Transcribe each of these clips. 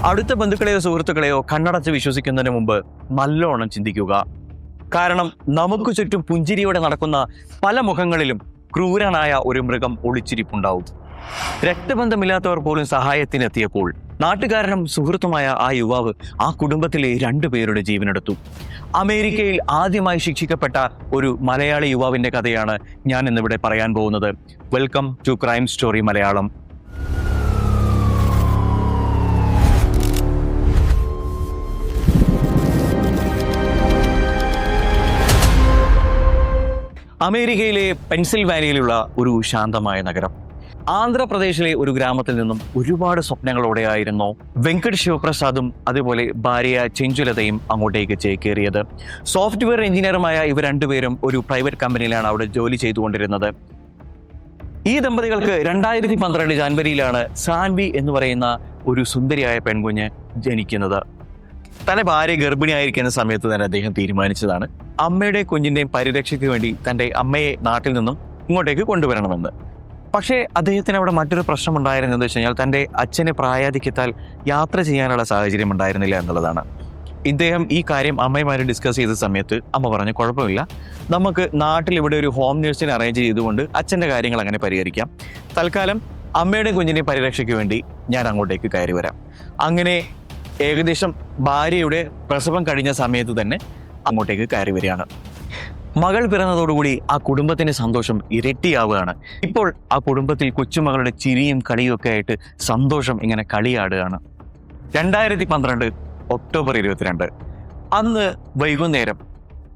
അടുത്ത ബന്ധുക്കളെയോ സുഹൃത്തുക്കളെയോ കണ്ണടച്ച് വിശ്വസിക്കുന്നതിന് മുമ്പ് നല്ലോണം ചിന്തിക്കുക. കാരണം നമുക്ക് ചുറ്റും പുഞ്ചിരിയോടെ നടക്കുന്ന പല മുഖങ്ങളിലും ക്രൂരനായ ഒരു മൃഗം ഒളിച്ചിരിപ്പുണ്ടാവും. രക്തബന്ധമില്ലാത്തവർ പോലും സഹായത്തിനെത്തിയപ്പോൾ നാട്ടുകാരനും സുഹൃത്തുമായ ആ യുവാവ് ആ കുടുംബത്തിലെ 2 പേരുടെ ജീവനെടുത്തു. അമേരിക്കയിൽ ആദ്യമായി ശിക്ഷിക്കപ്പെട്ട ഒരു മലയാളി യുവാവിന്റെ കഥയാണ് ഞാൻ ഇന്നിവിടെ പറയാൻ പോകുന്നത്. Welcome to crime story Malayalam. അമേരിക്കയിലെ പെൻസിൽവാനിയയിലുള്ള ഒരു ശാന്തമായ നഗരം. ആന്ധ്രാപ്രദേശിലെ ഒരു ഗ്രാമത്തിൽ നിന്നും ഒരുപാട് സ്വപ്നങ്ങളോടെയായിരുന്നു വെങ്കട് ശിവപ്രസാദും അതുപോലെ ഭാര്യ ചെഞ്ചുലതയും അങ്ങോട്ടേക്ക് ചേക്കേറിയത്. സോഫ്റ്റ്വെയർ എഞ്ചിനീയറുമായ ഇവർ 2 പേരും ഒരു പ്രൈവറ്റ് കമ്പനിയിലാണ് അവിടെ ജോലി ചെയ്തുകൊണ്ടിരുന്നത്. ഈ ദമ്പതികൾക്ക് 2012 ജാനുവരിയിലാണ് സാൻവി എന്ന് പറയുന്ന ഒരു സുന്ദരിയായ പെൺകുഞ്ഞ് ജനിക്കുന്നത്. തന്റെ ഭാര്യ ഗർഭിണിയായിരിക്കുന്ന സമയത്ത് തന്നെ അദ്ദേഹം തീരുമാനിച്ചതാണ് അമ്മയുടെ കുഞ്ഞിന്റെയും പരിരക്ഷയ്ക്ക് വേണ്ടി തന്റെ അമ്മയെ നാട്ടിൽ നിന്നും ഇങ്ങോട്ടേക്ക് കൊണ്ടുവരണമെന്ന്. പക്ഷേ അദ്ദേഹത്തിന് അവിടെ മറ്റൊരു പ്രശ്നം ഉണ്ടായിരുന്നത് വെച്ച് കഴിഞ്ഞാൽ തന്റെ അച്ഛന് പ്രായാധിക്യത്താൽ യാത്ര ചെയ്യാനുള്ള സാഹചര്യം ഉണ്ടായിരുന്നില്ല എന്നുള്ളതാണ്. ഇദ്ദേഹം ഈ കാര്യം അമ്മയുമായി ഡിസ്കസ് ചെയ്ത സമയത്ത് അമ്മ പറഞ്ഞു, കുഴപ്പമില്ല, നമുക്ക് നാട്ടിൽ ഇവിടെ ഒരു ഹോം നേഴ്സിനെ അറേഞ്ച് ചെയ്തുകൊണ്ട് അച്ഛൻ്റെ കാര്യങ്ങൾ അങ്ങനെ പരിഹരിക്കാം. തൽക്കാലം അമ്മയുടെ കുഞ്ഞിനെ പരിരക്ഷയ്ക്ക് വേണ്ടി ഞാൻ അങ്ങോട്ടേക്ക് കയറി വരാം. അങ്ങനെ ഏകദേശം ഭാര്യയുടെ പ്രസവം കഴിഞ്ഞ സമയത്ത് തന്നെ അങ്ങോട്ടേക്ക് കയറി വരികയാണ്. മകൾ പിറന്നതോടുകൂടി ആ കുടുംബത്തിന്റെ സന്തോഷം ഇരട്ടിയാവുകയാണ്. ഇപ്പോൾ ആ കുടുംബത്തിൽ കൊച്ചുമകളുടെ ചിരിയും കളിയും ഒക്കെ ആയിട്ട് സന്തോഷം ഇങ്ങനെ കളിയാടുകയാണ്. 2012 ഒക്ടോബർ 22 അന്ന് വൈകുന്നേരം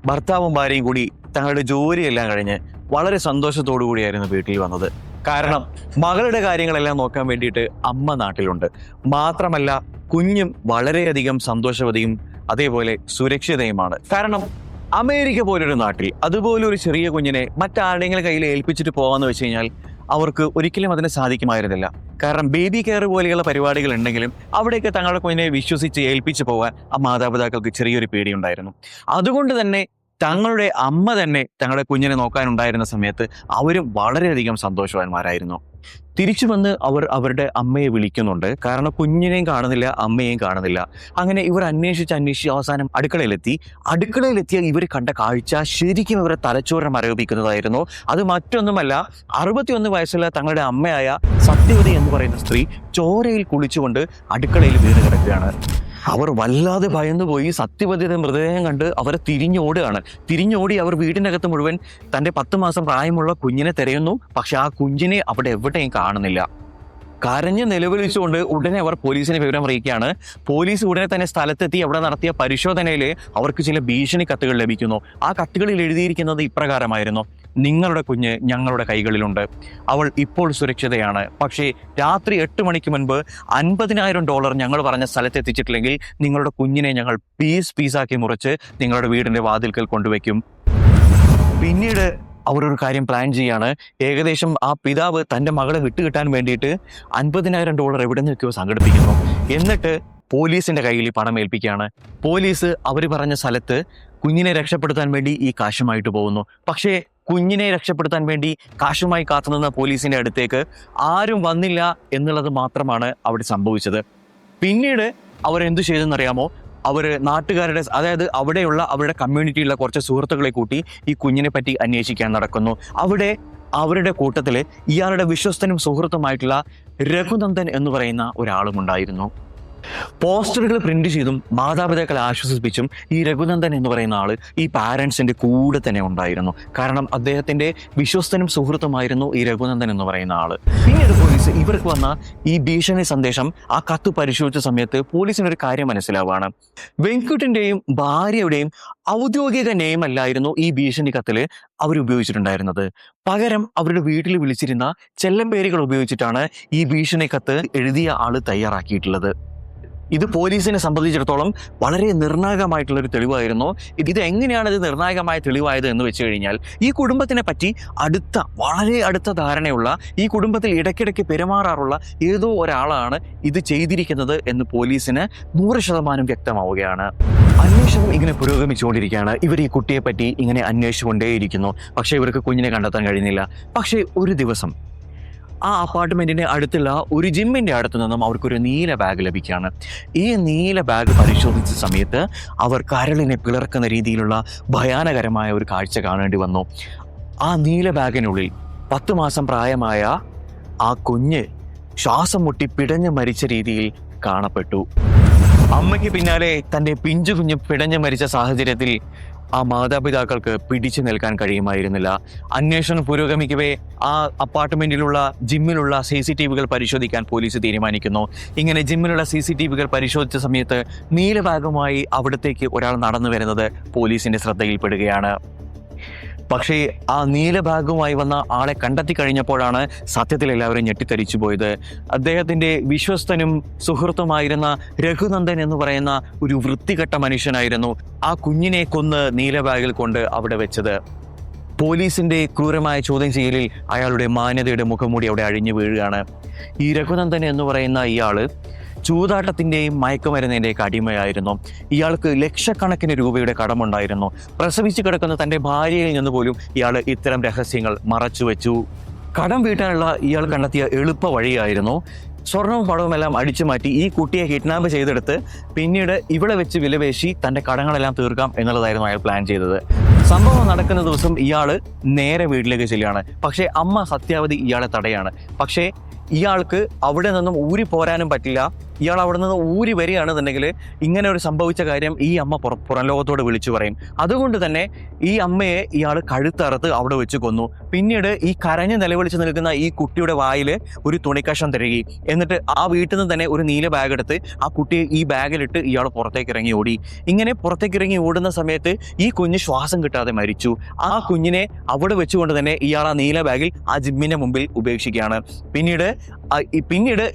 ഭർത്താവും ഭാര്യയും കൂടി തങ്ങളുടെ ജോലിയെല്ലാം കഴിഞ്ഞ് വളരെ സന്തോഷത്തോടു കൂടിയായിരുന്നു വീട്ടിൽ വന്നത്. കാരണം മകളുടെ കാര്യങ്ങളെല്ലാം നോക്കാൻ വേണ്ടിയിട്ട് അമ്മ നാട്ടിലുണ്ട്. മാത്രമല്ല കുഞ്ഞും വളരെയധികം സന്തോഷവതിയും അതേപോലെ സുരക്ഷിതയുമാണ്. കാരണം അമേരിക്ക പോലൊരു നാട്ടിൽ അതുപോലൊരു ചെറിയ കുഞ്ഞിനെ മറ്റാരുടെയെങ്കിലും കയ്യിൽ ഏൽപ്പിച്ചിട്ട് പോകാമെന്ന് വെച്ച് കഴിഞ്ഞാൽ അവർക്ക് ഒരിക്കലും അതിന് സാധിക്കുമായിരുന്നില്ല. കാരണം ബേബി കെയർ പോലെയുള്ള പരിപാടികൾ ഉണ്ടെങ്കിലും അവിടേക്ക് തങ്ങളുടെ കുഞ്ഞിനെ വിശ്വസിച്ച് ഏൽപ്പിച്ചു പോകാൻ ആ മാതാപിതാക്കൾക്ക് ചെറിയൊരു പേടിയുണ്ടായിരുന്നു. അതുകൊണ്ട് തന്നെ തങ്ങളുടെ അമ്മ തന്നെ തങ്ങളുടെ കുഞ്ഞിനെ നോക്കാനുണ്ടായിരുന്ന സമയത്ത് അവരും വളരെയധികം സന്തോഷവാന്മാരായിരുന്നു. തിരിച്ചു വന്ന് അവർ അവരുടെ അമ്മയെ വിളിക്കുന്നുണ്ട്. കാരണം കുഞ്ഞിനെയും കാണുന്നില്ല, അമ്മയെയും കാണുന്നില്ല. അങ്ങനെ ഇവർ അന്വേഷിച്ച് അവസാനം അടുക്കളയിലെത്തിയ ഇവർ കണ്ട കാഴ്ച ശരിക്കും ഇവരെ തലച്ചോറിനെ മരവിപ്പിക്കുന്നതായിരുന്നു. അത് മറ്റൊന്നുമല്ല, 61 വയസ്സുള്ള തങ്ങളുടെ അമ്മയായ സത്യവതി എന്ന് പറയുന്ന സ്ത്രീ ചോരയിൽ കുളിച്ചുകൊണ്ട് അടുക്കളയിൽ വീണ് കിടക്കുകയാണ്. അവർ വല്ലാതെ ഭയന്നുപോയി. സത്യവതിയുടെ മൃതദേഹം കണ്ട് അവർ തിരിഞ്ഞോടി അവർ വീടിനകത്ത് മുഴുവൻ തൻ്റെ 10 മാസം പ്രായമുള്ള കുഞ്ഞിനെ തിരയുന്നു. പക്ഷെ ആ കുഞ്ഞിനെ അവിടെ എവിടെയും കാണുന്നില്ല. കരഞ്ഞ് നിലവിളിച്ചുകൊണ്ട് ഉടനെ അവർ പോലീസിനെ വിവരം അറിയിക്കുകയാണ്. പോലീസ് ഉടനെ തന്നെ സ്ഥലത്തെത്തി അവിടെ നടത്തിയ പരിശോധനയിൽ അവർക്ക് ചില ഭീഷണി കത്തുകൾ ലഭിക്കുന്നു. ആ കത്തുകളിൽ എഴുതിയിരിക്കുന്നത് ഇപ്രകാരമായിരുന്നു: നിങ്ങളുടെ കുഞ്ഞ് ഞങ്ങളുടെ കൈകളിലുണ്ട്, അവൾ ഇപ്പോൾ സുരക്ഷിതയാണ്. പക്ഷേ രാത്രി 8 മണിക്ക് മുൻപ് $50,000 ഞങ്ങൾ പറഞ്ഞ സ്ഥലത്തെത്തിച്ചിട്ടില്ലെങ്കിൽ നിങ്ങളുടെ കുഞ്ഞിനെ ഞങ്ങൾ പീസാക്കി മുറിച്ച് നിങ്ങളുടെ വീടിന്റെ വാതിൽക്കൽ കൊണ്ടുവയ്ക്കും. പിന്നീട് അവർ ഒരു കാര്യം പ്ലാൻ ചെയ്യാണ്. ഏകദേശം ആ പിതാവ് തൻ്റെ മകളെ വിട്ടുകിട്ടാൻ വേണ്ടിയിട്ട് $50,000 എവിടെ നിന്നൊക്കെയോ സംഘടിപ്പിക്കുന്നു. എന്നിട്ട് പോലീസിന്റെ കയ്യിൽ ഈ പണം ഏൽപ്പിക്കുകയാണ്. പോലീസ് അവർ പറഞ്ഞ സ്ഥലത്ത് കുഞ്ഞിനെ രക്ഷപ്പെടുത്താൻ വേണ്ടി ഈ കാശുമായിട്ട് പോകുന്നു. പക്ഷേ കുഞ്ഞിനെ രക്ഷപ്പെടുത്താൻ വേണ്ടി കാശുമായി കാത്തുനിന്ന പോലീസിന്റെ അടുത്തേക്ക് ആരും വന്നില്ല എന്നുള്ളത് മാത്രമാണ് അവിടെ സംഭവിച്ചത്. പിന്നീട് അവർ എന്തു ചെയ്തെന്നറിയാമോ? അവർ നാട്ടുകാരുടെ, അതായത് അവിടെയുള്ള അവരുടെ കമ്മ്യൂണിറ്റിയിലുള്ള കുറച്ച് സുഹൃത്തുക്കളെ കൂട്ടി ഈ കുഞ്ഞിനെ പറ്റി അന്വേഷിക്കാൻ നടക്കുന്നു. അവിടെ അവരുടെ കൂട്ടത്തിൽ ഇയാളുടെ വിശ്വസ്തനും സുഹൃത്തുമായിട്ടുള്ള രഘുനന്ദൻ എന്ന് പറയുന്ന ഒരാളും ഉണ്ടായിരുന്നു. പോസ്റ്ററുകൾ പ്രിന്റ് ചെയ്തും മാതാപിതാക്കളെ ആശ്വസിപ്പിച്ചും ഈ രഘുനന്ദൻ എന്ന് പറയുന്ന ആള് ഈ പാരൻസിന്റെ കൂടെ തന്നെ ഉണ്ടായിരുന്നു. കാരണം അദ്ദേഹത്തിന്റെ വിശ്വസ്തനും സുഹൃത്തുമായിരുന്നു ഈ രഘുനന്ദൻ എന്ന് പറയുന്ന ആള്. പിന്നീട് പോലീസ് ഇവർക്ക് വന്ന ഈ ഭീഷണി സന്ദേശം ആ കത്ത് പരിശോധിച്ച സമയത്ത് പോലീസിനൊരു കാര്യം മനസ്സിലാവുകയാണ്. വെങ്കിട്ടിന്റെയും ഭാര്യയുടെയും ഔദ്യോഗിക നെയമല്ലായിരുന്നു ഈ ഭീഷണി കത്തില് അവർ ഉപയോഗിച്ചിട്ടുണ്ടായിരുന്നത്. പകരം അവരുടെ വീട്ടിൽ വിളിച്ചിരുന്ന ചെല്ലം പേരുകൾ ഉപയോഗിച്ചിട്ടാണ് ഈ ഭീഷണി കത്ത് എഴുതിയ ആള് തയ്യാറാക്കിയിട്ടുള്ളത്. ഇത് പോലീസിനെ സംബന്ധിച്ചിടത്തോളം വളരെ നിർണായകമായിട്ടുള്ളൊരു തെളിവായിരുന്നു. ഇത് എങ്ങനെയാണ് ഇത് നിർണായകമായ തെളിവായത് എന്ന് വെച്ച് കഴിഞ്ഞാൽ, ഈ കുടുംബത്തിനെ പറ്റി വളരെ അടുത്ത ധാരണയുള്ള, ഈ കുടുംബത്തിൽ ഇടയ്ക്കിടയ്ക്ക് പെരുമാറാറുള്ള ഏതോ ഒരാളാണ് ഇത് ചെയ്തിരിക്കുന്നത് എന്ന് പോലീസിന് 100% വ്യക്തമാവുകയാണ്. അന്വേഷണം ഇങ്ങനെ പുരോഗമിച്ചുകൊണ്ടിരിക്കുകയാണ്. ഇവർ ഈ കുട്ടിയെ പറ്റി ഇങ്ങനെ അന്വേഷിച്ചുകൊണ്ടേയിരിക്കുന്നു. പക്ഷേ ഇവർക്ക് കുഞ്ഞിനെ കണ്ടെത്താൻ കഴിയുന്നില്ല. പക്ഷേ ഒരു ദിവസം ആ അപ്പാർട്ട്മെന്റിന്റെ അടുത്തുള്ള ഒരു ജിമ്മിന്റെ അടുത്ത് നിന്നും അവർക്കൊരു നീല ബാഗ് ലഭിക്കുകയാണ്. ഈ നീല ബാഗ് പരിശോധിച്ച സമയത്ത് അവർ കരളിനെ പിളർക്കുന്ന രീതിയിലുള്ള ഭയാനകരമായ ഒരു കാഴ്ച കാണേണ്ടി വന്നു. ആ നീല ബാഗിനുള്ളിൽ 10 മാസം പ്രായമായ ആ കുഞ്ഞ് ശ്വാസം മുട്ടി പിടഞ്ഞു മരിച്ച രീതിയിൽ കാണപ്പെട്ടു. അമ്മയ്ക്ക് പിന്നാലെ തൻ്റെ പിഞ്ചു കുഞ്ഞ് പിടഞ്ഞു മരിച്ച സാഹചര്യത്തിൽ ആ മാതാപിതാക്കൾക്ക് പിടിച്ചു നിൽക്കാൻ കഴിയുമായിരുന്നില്ല. അന്വേഷണം പുരോഗമിക്കവേ ആ അപ്പാർട്ട്മെന്റിലുള്ള ജിമ്മിലുള്ള CCTVകൾ പരിശോധിക്കാൻ പോലീസ് തീരുമാനിക്കുന്നു. ഇങ്ങനെ ജിമ്മിലുള്ള CCTVകൾ പരിശോധിച്ച സമയത്ത് നീലബാഗുമായി അവിടത്തേക്ക് ഒരാൾ നടന്നു വരുന്നത് പോലീസിന്റെ ശ്രദ്ധയിൽപ്പെടുകയാണ്. പക്ഷേ ആ നീലബാഗുമായി വന്ന ആളെ കണ്ടെത്തി കഴിഞ്ഞപ്പോഴാണ് സത്യത്തിൽ എല്ലാവരും ഞെട്ടിത്തരിച്ചു പോയത്. അദ്ദേഹത്തിൻ്റെ വിശ്വസ്തനും സുഹൃത്തുമായിരുന്ന രഘുനന്ദൻ എന്ന് പറയുന്ന ഒരു വൃത്തികെട്ട മനുഷ്യനായിരുന്നു ആ കുഞ്ഞിനെ കൊന്ന് നീലബാഗിൽ കൊണ്ട് അവിടെ വെച്ചത്. പോലീസിന്റെ ക്രൂരമായ ചോദ്യം ചെയ്യലിൽ അയാളുടെ മാന്യതയുടെ മുഖംമൂടി അവിടെ അഴിഞ്ഞു വീഴുകയാണ്. ഈ രഘുനന്ദൻ എന്ന് പറയുന്ന ഇയാള് ചൂതാട്ടത്തിൻ്റെയും മയക്കുമരുന്നിൻ്റെയൊക്കെ അടിമയായിരുന്നു. ഇയാൾക്ക് ലക്ഷക്കണക്കിന് രൂപയുടെ കടമുണ്ടായിരുന്നു. പ്രസവിച്ചു കിടക്കുന്ന തൻ്റെ ഭാര്യയിൽ നിന്ന് പോലും ഇയാൾ ഇത്തരം രഹസ്യങ്ങൾ മറച്ചു വെച്ചു. കടം വീട്ടാനുള്ള ഇയാൾ കണ്ടെത്തിയ എളുപ്പ വഴിയായിരുന്നു സ്വർണവും പണവുമെല്ലാം അടിച്ചു മാറ്റി ഈ കുട്ടിയെ കിഡ്നാപ്പ് ചെയ്തെടുത്ത് പിന്നീട് ഇവിടെ വെച്ച് വിലപേശി തൻ്റെ കടങ്ങളെല്ലാം തീർക്കാം എന്നുള്ളതായിരുന്നു അയാൾ പ്ലാൻ ചെയ്തത്. സംഭവം നടക്കുന്ന ദിവസം ഇയാൾ നേരെ വീട്ടിലേക്ക് ചെല്ലുകയാണ്. പക്ഷേ അമ്മ സത്യാവതി ഇയാളെ തടയാണ്. പക്ഷേ ഇയാൾക്ക് അവിടെ നിന്നും ഊരി പോരാനും പറ്റില്ല. ഇയാൾ അവിടെ നിന്ന് ഊരി വരികയാണെന്നുണ്ടെങ്കിൽ ഇങ്ങനെ ഒരു സംഭവിച്ച കാര്യം ഈ അമ്മ പുറം ലോകത്തോട് വിളിച്ചു പറയും. അതുകൊണ്ട് തന്നെ ഈ അമ്മയെ ഇയാൾ കഴുത്തറുത്ത് അവിടെ വെച്ച് കൊന്നു. പിന്നീട് ഈ കരഞ്ഞ് നിലവിളിച്ച് നിൽക്കുന്ന ഈ കുട്ടിയുടെ വായിൽ ഒരു തുണിക്കഷം തിരുകി. എന്നിട്ട് ആ വീട്ടിൽ നിന്ന് തന്നെ ഒരു നീല ബാഗ് എടുത്ത് ആ കുട്ടിയെ ഈ ബാഗിലിട്ട് ഇയാൾ പുറത്തേക്ക് ഇറങ്ങി ഓടി. ഇങ്ങനെ പുറത്തേക്ക് ഇറങ്ങി ഓടുന്ന സമയത്ത് ഈ കുഞ്ഞ് ശ്വാസം കിട്ടാതെ മരിച്ചു. ആ കുഞ്ഞിനെ അവിടെ വെച്ചുകൊണ്ട് തന്നെ ഇയാൾ ആ നീല ബാഗിൽ ആ ജിമ്മിന്റെ മുമ്പിൽ ഉപേക്ഷിക്കുകയാണ്. പിന്നീട്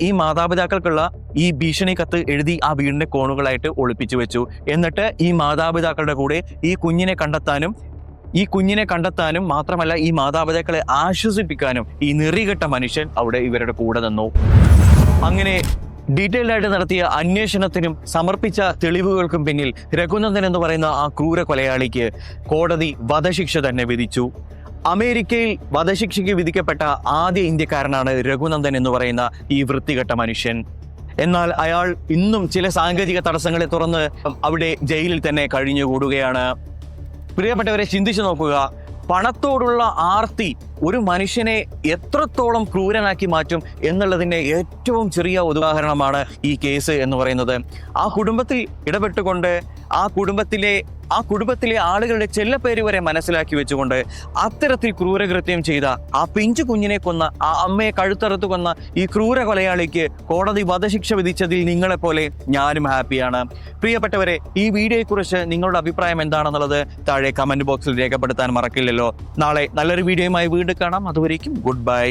ഈ മാതാപിതാക്കൾക്കുള്ള ഈ ഭീഷണി കത്ത് എഴുതി ആ വീടിന്റെ കോണുകളായിട്ട് ഒളിപ്പിച്ചു വെച്ചു. എന്നിട്ട് ഈ മാതാപിതാക്കളുടെ കൂടെ ഈ കുഞ്ഞിനെ കണ്ടെത്താനും മാത്രമല്ല ഈ മാതാപിതാക്കളെ ആശ്വസിപ്പിക്കാനും ഈ നെറികെട്ട മനുഷ്യൻ അവിടെ ഇവരുടെ കൂടെ നിന്നു. അങ്ങനെ ഡീറ്റെയിൽഡ് ആയിട്ട് നടത്തിയ അന്വേഷണത്തിനും സമർപ്പിച്ച തെളിവുകൾക്കും പിന്നിൽ രഘുനന്ദൻ എന്ന് പറയുന്ന ആ ക്രൂര കൊലയാളിക്ക് കോടതി വധശിക്ഷ തന്നെ വിധിച്ചു. അമേരിക്കയിൽ വധശിക്ഷയ്ക്ക് വിധിക്കപ്പെട്ട ആദ്യ ഇന്ത്യക്കാരനാണ് രഘുനന്ദൻ എന്ന് പറയുന്ന ഈ വൃത്തികെട്ട മനുഷ്യൻ. എന്നാൽ അയാൾ ഇന്നും ചില സാങ്കേതിക തടസ്സങ്ങളെ തുറന്ന് അവിടെ ജയിലിൽ തന്നെ കഴിഞ്ഞുകൂടുകയാണ്. പ്രിയപ്പെട്ടവരെ, ചിന്തിച്ചു നോക്കുക, പണത്തോടുള്ള ആർത്തി ഒരു മനുഷ്യനെ എത്രത്തോളം ക്രൂരനാക്കി മാറ്റും എന്നുള്ളതിൻ്റെ ഏറ്റവും ചെറിയ ഉദാഹരണമാണ് ഈ കേസ് എന്ന് പറയുന്നത്. ആ കുടുംബത്തിൽ ഇടപെട്ടുകൊണ്ട് ആ കുടുംബത്തിലെ ആളുകളുടെ ചെല്ലപ്പേര് വരെ മനസ്സിലാക്കി വെച്ചുകൊണ്ട് അത്തരത്തിൽ ക്രൂരകൃത്യം ചെയ്ത ആ പിഞ്ചു കുഞ്ഞിനെ കൊന്ന, ആ അമ്മയെ കഴുത്തറുത്ത് കൊന്ന ഈ ക്രൂര കൊലയാളിക്ക് കോടതി വധശിക്ഷ വിധിച്ചതിൽ നിങ്ങളെപ്പോലെ ഞാനും ഹാപ്പിയാണ്. പ്രിയപ്പെട്ടവരെ, ഈ വീഡിയോയെക്കുറിച്ച് നിങ്ങളുടെ അഭിപ്രായം എന്താണെന്നുള്ളത് താഴെ കമന്റ് ബോക്സിൽ രേഖപ്പെടുത്താൻ മറക്കില്ലല്ലോ. നാളെ നല്ലൊരു വീഡിയോയുമായി വീണ്ടും കാണാം. അതുവരേക്കും ഗുഡ് ബൈ.